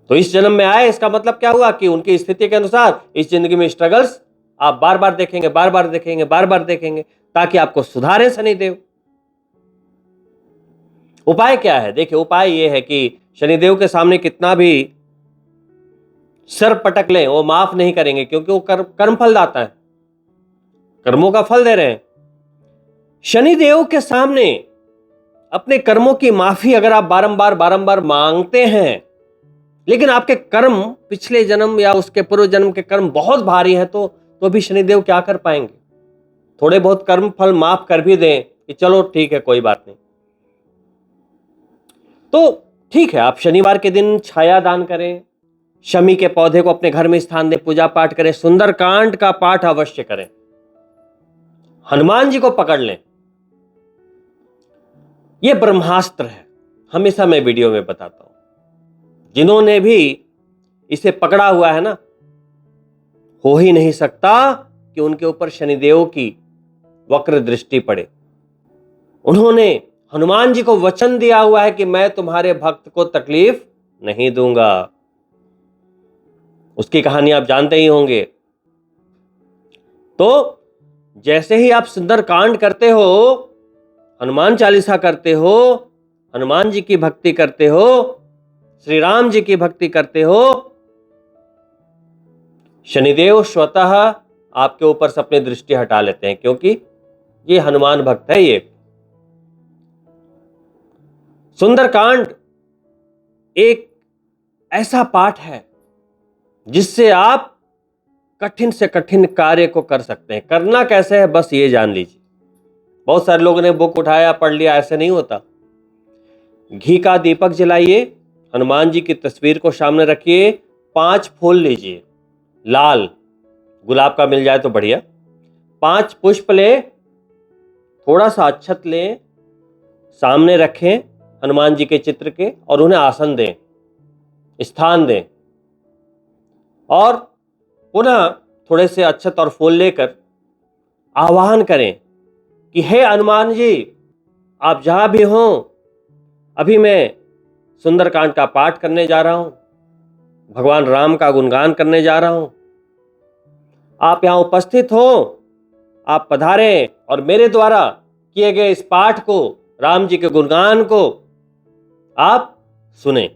तो इस जन्म में आए। इसका मतलब क्या हुआ कि उनकी स्थिति के अनुसार इस जिंदगी में स्ट्रगल्स आप बार बार देखेंगे, बार बार देखेंगे, बार बार देखेंगे, ताकि आपको सुधारे शनिदेव। उपाय क्या है? देखिए, उपाय यह है कि शनिदेव के सामने कितना भी सर पटक लें, वो माफ नहीं करेंगे, क्योंकि वो कर्म फल दाता है, कर्मों का फल दे रहे हैं। शनिदेव के सामने अपने कर्मों की माफी अगर आप बारंबार बारंबार मांगते हैं, लेकिन आपके कर्म पिछले जन्म या उसके पूर्व जन्म के कर्म बहुत भारी हैं, तो भी शनिदेव क्या कर पाएंगे? थोड़े बहुत कर्म फल माफ कर भी दें कि चलो ठीक है, कोई बात नहीं, तो ठीक है। आप शनिवार के दिन छाया दान करें, शमी के पौधे को अपने घर में स्थान दें, पूजा पाठ करें, सुंदरकांड का पाठ अवश्य करें, हनुमान जी को पकड़ लें। यह ब्रह्मास्त्र है, हमेशा मैं वीडियो में बताता हूं। जिन्होंने भी इसे पकड़ा हुआ है ना, हो ही नहीं सकता कि उनके ऊपर शनिदेव की वक्र दृष्टि पड़े। उन्होंने हनुमान जी को वचन दिया हुआ है कि मैं तुम्हारे भक्त को तकलीफ नहीं दूंगा। उसकी कहानी आप जानते ही होंगे। तो जैसे ही आप सुंदरकांड करते हो, हनुमान चालीसा करते हो, हनुमान जी की भक्ति करते हो, श्री राम जी की भक्ति करते हो, शनिदेव स्वतः आपके ऊपर से अपनी दृष्टि हटा लेते हैं, क्योंकि ये हनुमान भक्त है। ये सुंदरकांड एक ऐसा पाठ है जिससे आप कठिन से कठिन कार्य को कर सकते हैं। करना कैसे है, बस ये जान लीजिए। बहुत सारे लोगों ने बुक उठाया, पढ़ लिया, ऐसे नहीं होता। घी का दीपक जलाइए, हनुमान जी की तस्वीर को सामने रखिए, 5 फूल लीजिए, लाल, गुलाब का मिल जाए तो बढ़िया, 5 पुष्प लें, थोड़ा सा अक्षत लें, सामने रखें हनुमान जी के चित्र के, और उन्हें आसन दें। स्थान दें और पुनः थोड़े से अक्षत और फूल लेकर आह्वान करें कि हे हनुमान जी, आप जहां भी हों, अभी मैं सुंदरकांड का पाठ करने जा रहा हूं, भगवान राम का गुणगान करने जा रहा हूं। आप यहां उपस्थित हो, आप पधारें और मेरे द्वारा किए गए इस पाठ को, राम जी के गुणगान को आप सुने।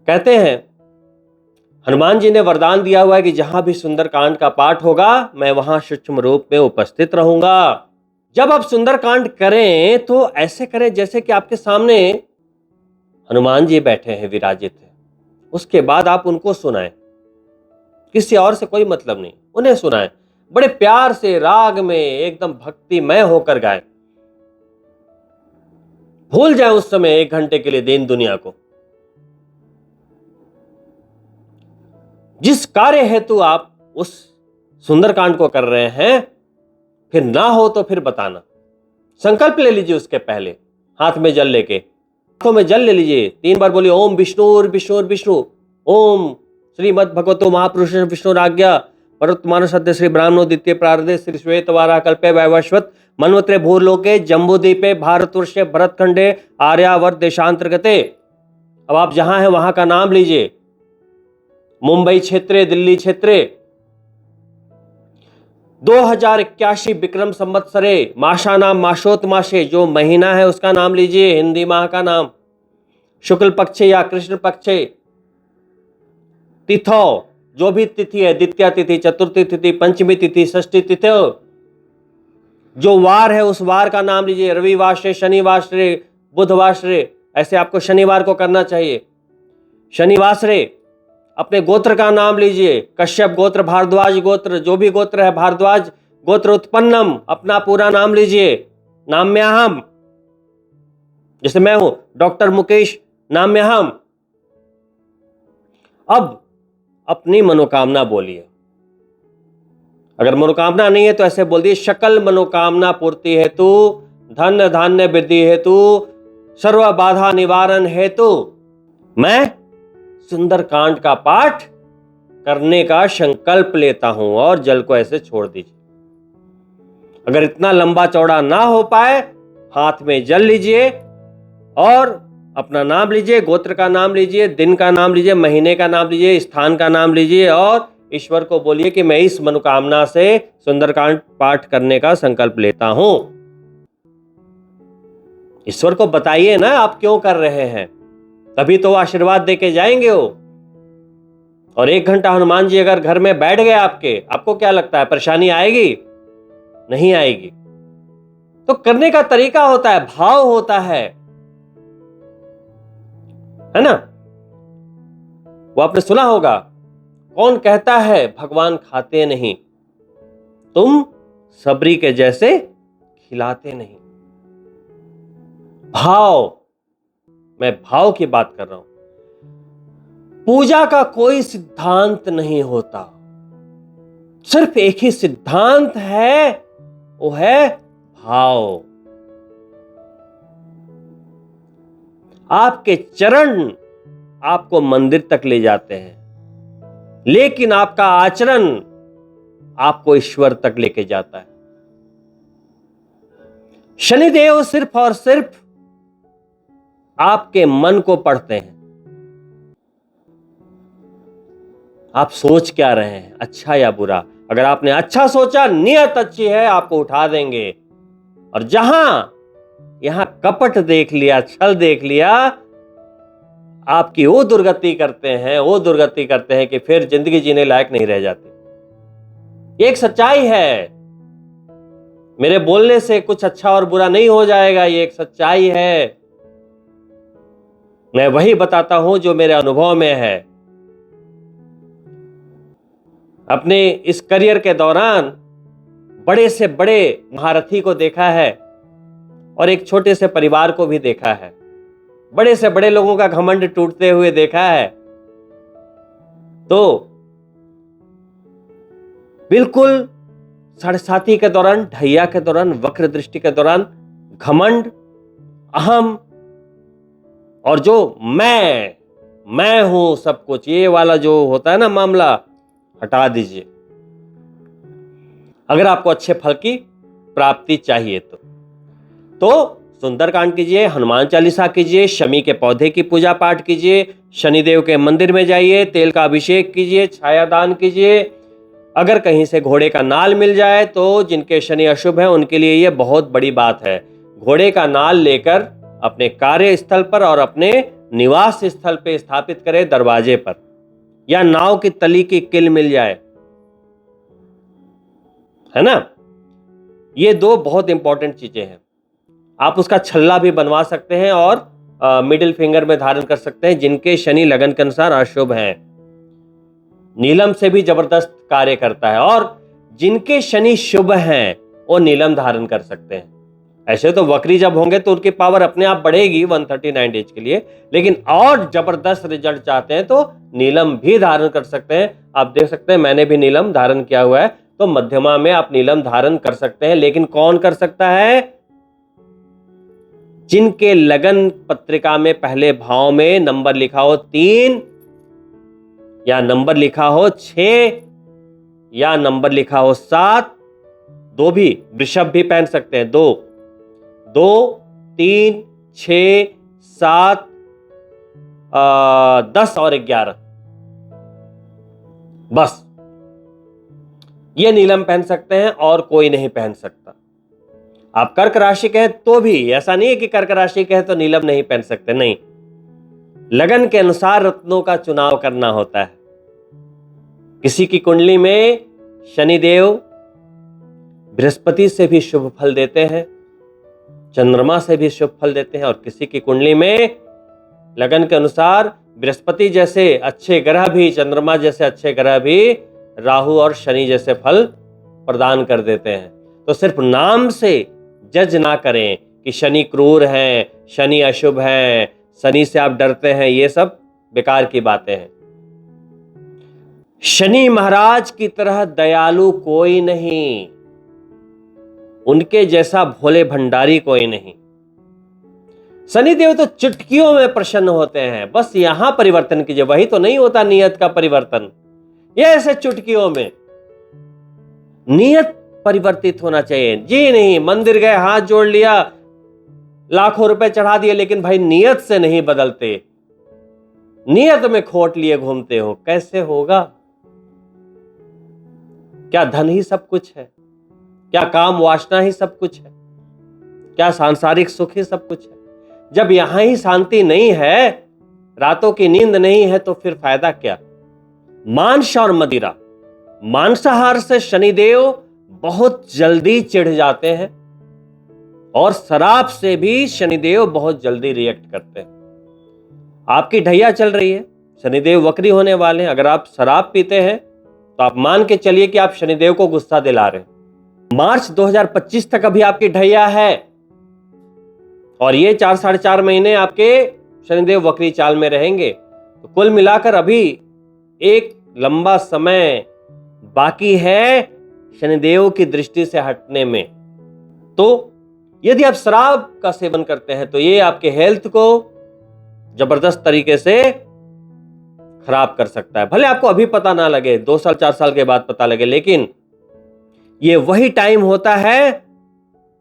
कहते हैं हनुमान जी ने वरदान दिया हुआ है कि जहां भी सुंदरकांड का पाठ होगा मैं वहां सूक्ष्म रूप में उपस्थित रहूंगा। जब आप सुंदरकांड करें तो ऐसे करें जैसे कि आपके सामने हनुमान जी बैठे हैं, विराजित हैं। उसके बाद आप उनको सुनाएं, किसी और से कोई मतलब नहीं, उन्हें सुनाएं, बड़े प्यार से राग में एकदम भक्तिमय होकर गाएं। भूल जाए उस समय 1 घंटे के लिए दीन दुनिया को। जिस कार्य हेतु आप उस सुंदरकांड को कर रहे हैं, फिर ना हो तो फिर बताना। संकल्प ले लीजिए, उसके पहले हाथ में जल लेके, हाथों में जल ले लीजिए, 3 बार बोलिए ओम विष्णुर विष्णुर विष्णु, ओम श्रीमद् भगवतो महापुरुष विष्णुराज्ञा परमात्मा सत्य श्री ब्राह्मणो द्वितीय प्रारदे श्री श्वेत वारा कल्पे वैवस्वत मन्वत्रे भूर्लोके जम्बूद्वीपे भारतवर्षे भरतखंडे आर्यावर्त देशांतर्गते। अब आप जहां हैं वहां का नाम लीजिए, मुंबई क्षेत्रे, दिल्ली क्षेत्रे, 2081 विक्रम संवत्सरे माशानाम माशोत माशे, जो महीना है उसका नाम लीजिए, हिंदी माह का नाम, शुक्ल पक्षे या कृष्ण पक्षे, तिथौ जो भी तिथि है, द्वितीय तिथि, चतुर्थी तिथि, पंचमी तिथि, षष्ठी तिथि, जो वार है उस वार का नाम लीजिए, रविवार से, शनिवार से, बुधवार से, ऐसे आपको शनिवार को करना चाहिए। शनिवार से अपने गोत्र का नाम लीजिए, कश्यप गोत्र, भारद्वाज गोत्र, जो भी गोत्र है, भारद्वाज गोत्र उत्पन्नम, अपना पूरा नाम लीजिए। नाम्याहम, जैसे मैं हूं डॉक्टर मुकेश नाम्याहम। अब अपनी मनोकामना बोलिए, अगर मनोकामना नहीं है तो ऐसे बोल दिए, सकल मनोकामना पूर्ति हेतु, धन धान्य वृद्धि हेतु, सर्व बाधा निवारण हेतु मैं सुंदरकांड का पाठ करने का संकल्प लेता हूं। और जल को ऐसे छोड़ दीजिए। अगर इतना लंबा चौड़ा ना हो पाए, हाथ में जल लीजिए और अपना नाम लीजिए, गोत्र का नाम लीजिए, दिन का नाम लीजिए, महीने का नाम लीजिए, स्थान का नाम लीजिए और ईश्वर को बोलिए कि मैं इस मनोकामना से सुंदरकांड पाठ करने का संकल्प लेता हूं। ईश्वर को बताइए ना आप क्यों कर रहे हैं, तभी तो आशीर्वाद देके जाएंगे वो। और 1 घंटा हनुमान जी अगर घर में बैठ गए आपको क्या लगता है परेशानी आएगी? नहीं आएगी। तो करने का तरीका होता है, भाव होता है ना। वो आपने सुना होगा, कौन कहता है भगवान खाते नहीं, तुम सबरी के जैसे खिलाते नहीं। भाव, मैं भाव की बात कर रहा हूं। पूजा का कोई सिद्धांत नहीं होता, सिर्फ एक ही सिद्धांत है, वो है भाव। आपके चरण आपको मंदिर तक ले जाते हैं, लेकिन आपका आचरण आपको ईश्वर तक लेके जाता है। शनिदेव सिर्फ और सिर्फ आपके मन को पढ़ते हैं। आप सोच क्या रहे हैं, अच्छा या बुरा? अगर आपने अच्छा सोचा, नियत अच्छी है, आपको उठा देंगे। और यहां कपट देख लिया, छल देख लिया, आपकी वो दुर्गति करते हैं कि फिर जिंदगी जीने लायक नहीं रह जाती। एक सच्चाई है, मेरे बोलने से कुछ अच्छा और बुरा नहीं हो जाएगा, ये एक सच्चाई है। मैं वही बताता हूं जो मेरे अनुभव में है। अपने इस करियर के दौरान बड़े से बड़े महारथी को देखा है और एक छोटे से परिवार को भी देखा है। बड़े से बड़े लोगों का घमंड टूटते हुए देखा है। तो बिल्कुल 7.5 के दौरान, ढैया के दौरान, वक्र दृष्टि के दौरान घमंड, अहम और जो मैं मैं हूं सब कुछ, ये वाला जो होता है ना मामला, हटा दीजिए अगर आपको अच्छे फल की प्राप्ति चाहिए तो सुंदरकांड कीजिए, हनुमान चालीसा कीजिए, शमी के पौधे की पूजा पाठ कीजिए, शनिदेव के मंदिर में जाइए, तेल का अभिषेक कीजिए, छाया दान कीजिए। अगर कहीं से घोड़े का नाल मिल जाए तो जिनके शनि अशुभ है उनके लिए यह बहुत बड़ी बात है। घोड़े का नाल लेकर अपने कार्यस्थल पर और अपने निवास स्थल पर स्थापित करें, दरवाजे पर, या नाव की तली की किल मिल जाए, है ना। ये दो बहुत इंपॉर्टेंट चीजें हैं। आप उसका छल्ला भी बनवा सकते हैं और मिडिल फिंगर में धारण कर सकते हैं जिनके शनि लगन के अनुसार अशुभ हैं। नीलम से भी जबरदस्त कार्य करता है, और जिनके शनि शुभ हैं वो नीलम धारण कर सकते हैं। ऐसे तो वक्री जब होंगे तो उनकी पावर अपने आप बढ़ेगी 139 डेज के लिए, लेकिन और जबरदस्त रिजल्ट चाहते हैं तो नीलम भी धारण कर सकते हैं। आप देख सकते हैं मैंने भी नीलम धारण किया हुआ है, तो मध्यमा में आप नीलम धारण कर सकते हैं। लेकिन कौन कर सकता है? जिनके लगन पत्रिका में पहले भाव में नंबर लिखा हो 3, या नंबर लिखा हो 6, या नंबर लिखा हो 7, दो भी, वृषभ भी पहन सकते हैं, 2, 3, 6, 7, 10 और 11, बस ये नीलम पहन सकते हैं और कोई नहीं पहन सकता। आप कर्क राशि के हैं तो भी ऐसा नहीं है कि कर्क राशि के हैं तो नीलम नहीं पहन सकते, नहीं, लगन के अनुसार रत्नों का चुनाव करना होता है। किसी की कुंडली में शनिदेव बृहस्पति से भी शुभ फल देते हैं, चंद्रमा से भी शुभ फल देते हैं, और किसी की कुंडली में लगन के अनुसार बृहस्पति जैसे अच्छे ग्रह भी, चंद्रमा जैसे अच्छे ग्रह भी राहु और शनि जैसे फल प्रदान कर देते हैं। तो सिर्फ नाम से जज ना करें कि शनि क्रूर हैं, शनि अशुभ हैं, शनि से आप डरते हैं, ये सब बेकार की बातें हैं। शनि महाराज की तरह दयालु कोई नहीं, उनके जैसा भोले भंडारी कोई नहीं। शनिदेव तो चुटकियों में प्रसन्न होते हैं, बस यहां परिवर्तन कीजिए, वही तो नहीं होता नियत का परिवर्तन। ये ऐसे चुटकियों में नियत परिवर्तित होना चाहिए। जी नहीं, मंदिर गए, हाथ जोड़ लिया, लाखों रुपए चढ़ा दिए, लेकिन भाई नियत से नहीं बदलते, नियत में खोट लिए घूमते हो, कैसे होगा? क्या धन ही सब कुछ है? क्या काम वासना ही सब कुछ है? क्या सांसारिक सुख ही सब कुछ है? जब यहां ही शांति नहीं है, रातों की नींद नहीं है, तो फिर फायदा क्या? मांस और मदिरा, मांसाहार से शनिदेव बहुत जल्दी चिढ़ जाते हैं, और शराब से भी शनिदेव बहुत जल्दी रिएक्ट करते हैं। आपकी ढैया चल रही है, शनिदेव वक्री होने वाले हैं। अगर आप शराब पीते हैं तो आप मान के चलिए कि आप शनिदेव को गुस्सा दिला रहे हैं। मार्च 2025 तक अभी आपकी ढैया है, और ये 4 साढ़े 4 महीने आपके शनिदेव वक्री चाल में रहेंगे। तो कुल मिलाकर अभी एक लंबा समय बाकी है शनिदेव की दृष्टि से हटने में। तो यदि आप शराब का सेवन करते हैं तो ये आपके हेल्थ को जबरदस्त तरीके से खराब कर सकता है। भले आपको अभी पता ना लगे, 2 साल 4 साल के बाद पता लगे, लेकिन ये वही टाइम होता है,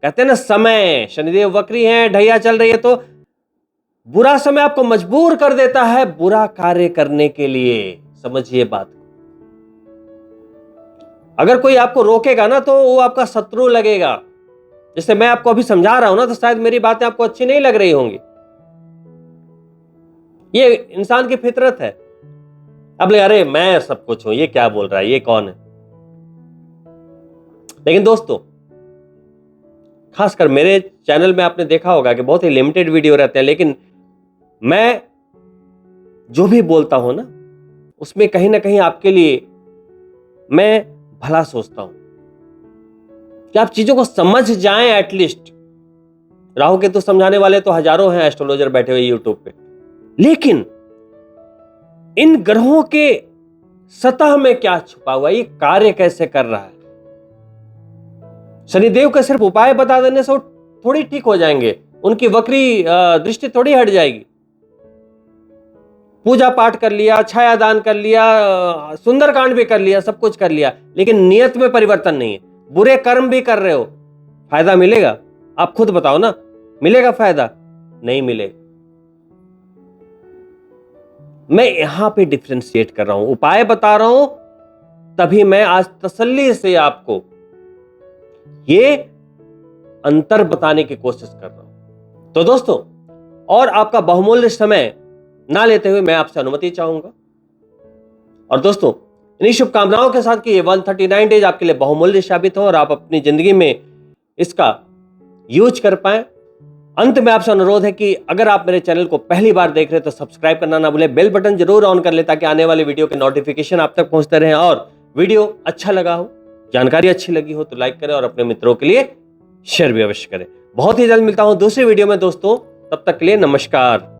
कहते हैं ना समय, शनिदेव वक्री हैं, ढैया चल रही है, तो बुरा समय आपको मजबूर कर देता है बुरा कार्य करने के लिए। समझिए बात। अगर कोई आपको रोकेगा ना तो वो आपका शत्रु लगेगा। जैसे मैं आपको अभी समझा रहा हूं ना, तो शायद मेरी बातें आपको अच्छी नहीं लग रही होंगी, ये इंसान की फितरत है। अब ले, अरे मैं सब कुछ हूं, ये क्या बोल रहा है, ये कौन है? लेकिन दोस्तों, खासकर मेरे चैनल में आपने देखा होगा कि बहुत ही लिमिटेड वीडियो रहते हैं, लेकिन मैं जो भी बोलता हूं ना, उसमें कहीं ना कहीं आपके लिए मैं भला सोचता हूं कि आप चीजों को समझ जाएं एटलीस्ट। राहु केतु समझाने वाले तो हजारों हैं एस्ट्रोलॉजर बैठे हुए यूट्यूब पे, लेकिन इन ग्रहों के सतह में क्या छुपा हुआ है, ये कार्य कैसे कर रहा है। शनिदेव का सिर्फ उपाय बता देने से वो थोड़ी ठीक हो जाएंगे, उनकी वक्री दृष्टि थोड़ी हट जाएगी। पूजा पाठ कर लिया, छायादान कर लिया, सुंदरकांड भी कर लिया, सब कुछ कर लिया, लेकिन नियत में परिवर्तन नहीं है, बुरे कर्म भी कर रहे हो, फायदा मिलेगा? आप खुद बताओ ना, मिलेगा फायदा? नहीं मिलेगा। मैं यहां पे डिफरेंशिएट कर रहा हूं, उपाय बता रहा हूं, तभी मैं आज तसल्ली से आपको ये अंतर बताने की कोशिश कर रहा हूं। तो दोस्तों, और आपका बहुमूल्य समय ना लेते हुए मैं आपसे अनुमति चाहूंगा। और दोस्तों, इन्हीं शुभकामनाओं के साथ कि ये 139 डेज आपके लिए बहुमूल्य साबित हो और आप अपनी जिंदगी में इसका यूज कर पाए। अंत में आपसे अनुरोध है कि अगर आप मेरे चैनल को पहली बार देख रहे हैं तो सब्सक्राइब करना ना भूलें, बेल बटन जरूर ऑन कर ले ताकि आने वाले वीडियो के नोटिफिकेशन आप तक पहुंचते रहें। और वीडियो अच्छा लगा हो, जानकारी अच्छी लगी हो तो लाइक करें और अपने मित्रों के लिए शेयर भी अवश्य करें। बहुत ही जल्द मिलता हूं दूसरी वीडियो में दोस्तों, तब तक के लिए नमस्कार।